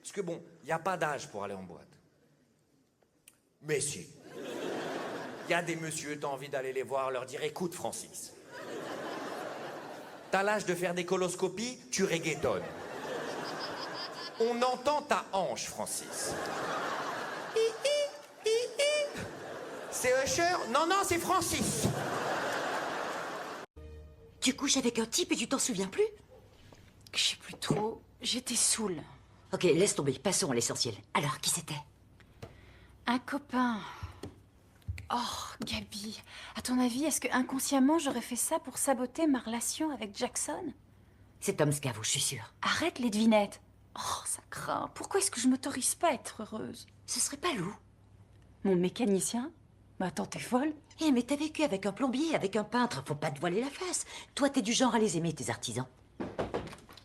Parce que bon, il n'y a pas d'âge pour aller en boîte. Mais si. Il y a des messieurs, t'as envie d'aller les voir, leur dire, écoute Francis, t'as l'âge de faire des coloscopies, tu reggaetonnes. On entend ta hanche, Francis. C'est Usher? Non, non, c'est Francis. Tu couches avec un type et tu t'en souviens plus? Je sais plus trop. J'étais saoule. Ok, laisse tomber, passons à l'essentiel. Alors, qui c'était? Un copain. Oh, Gabi, à ton avis, est-ce que inconsciemment j'aurais fait ça pour saboter ma relation avec Jackson? C'est Tom Scavo, je suis sûre. Arrête les devinettes. Oh, ça craint. Pourquoi est-ce que je m'autorise pas à être heureuse? Ce serait pas Lou? Mon mécanicien? Mais attends, t'es folle? Eh, mais t'as vécu avec un plombier, avec un peintre, faut pas te voiler la face. Toi, t'es du genre à les aimer, tes artisans.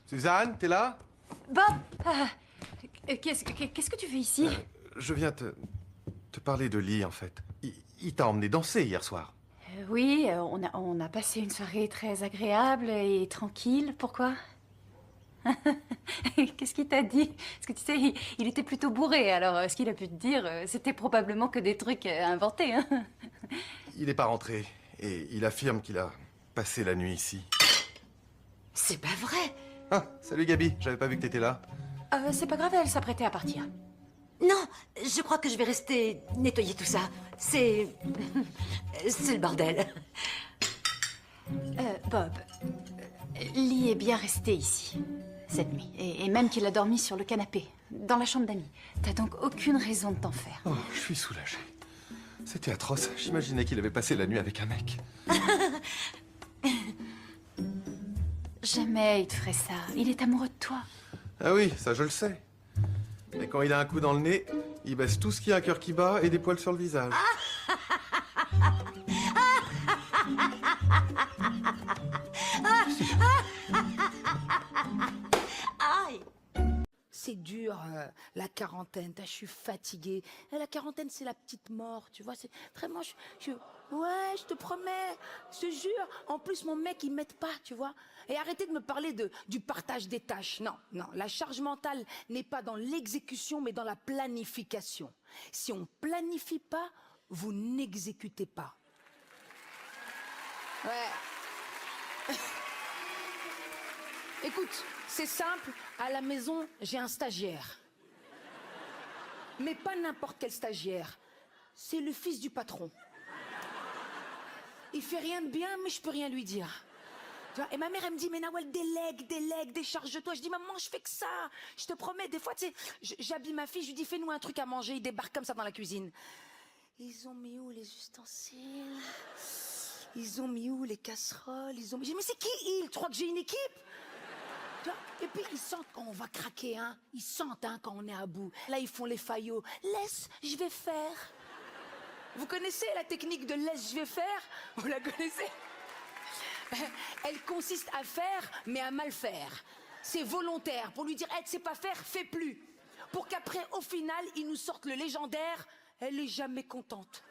Suzanne, t'es là? Bob! Qu'est-ce que tu fais ici? Je viens te parler de Lee, en fait. Il t'a emmené danser hier soir. Oui, on a passé une soirée très agréable et tranquille. Pourquoi? Qu'est-ce qu'il t'a dit? Parce que tu sais, il était plutôt bourré, alors ce qu'il a pu te dire, c'était probablement que des trucs inventés, hein. Il n'est pas rentré et il affirme qu'il a passé la nuit ici. C'est pas vrai! Ah, salut Gabi, j'avais pas vu que t'étais là. C'est pas grave, elle s'apprêtait à partir. Non, je crois que je vais rester nettoyer tout ça. C'est le bordel. Bob, Lee est bien resté ici, cette nuit. Et même qu'il a dormi sur le canapé, dans la chambre d'amis. T'as donc aucune raison de t'en faire. Oh, je suis soulagé. C'était atroce. J'imaginais qu'il avait passé la nuit avec un mec. Jamais il te ferait ça. Il est amoureux de toi. Ah oui, ça je le sais. Mais quand il a un coup dans le nez, il baisse tout ce qui a un cœur qui bat et des poils sur le visage. Aïe! C'est dur, la quarantaine. Je suis fatiguée. Et la quarantaine, c'est la petite mort, tu vois. C'est vraiment, ouais, je te promets, je te jure. En plus, mon mec, il m'aide pas, tu vois. Et arrêtez de me parler du partage des tâches. Non, non, la charge mentale n'est pas dans l'exécution, mais dans la planification. Si on planifie pas, vous n'exécutez pas. Ouais. Écoute, c'est simple, à la maison, j'ai un stagiaire. Mais pas n'importe quel stagiaire. C'est le fils du patron. Il fait rien de bien, mais je peux rien lui dire. Tu vois, et ma mère, elle me dit, mais Nawal, délègue, décharge-toi. Je dis, maman, je fais que ça. Je te promets, des fois, tu sais, j'habille ma fille, je lui dis, fais-nous un truc à manger. Il débarque comme ça dans la cuisine. Ils ont mis où les ustensiles? Ils ont mis où les casseroles? J'ai dit, mais c'est qui ils? Tu crois que j'ai une équipe? Et puis ils sentent quand on va craquer, hein. Ils sentent quand on est à bout. Là, ils font les faillots. Laisse, je vais faire. Vous connaissez la technique de laisse, je vais faire? Vous la connaissez? Elle consiste à faire, mais à mal faire. C'est volontaire. Pour lui dire, tu sais pas faire, fais plus. Pour qu'après, au final, ils nous sortent le légendaire, elle est jamais contente.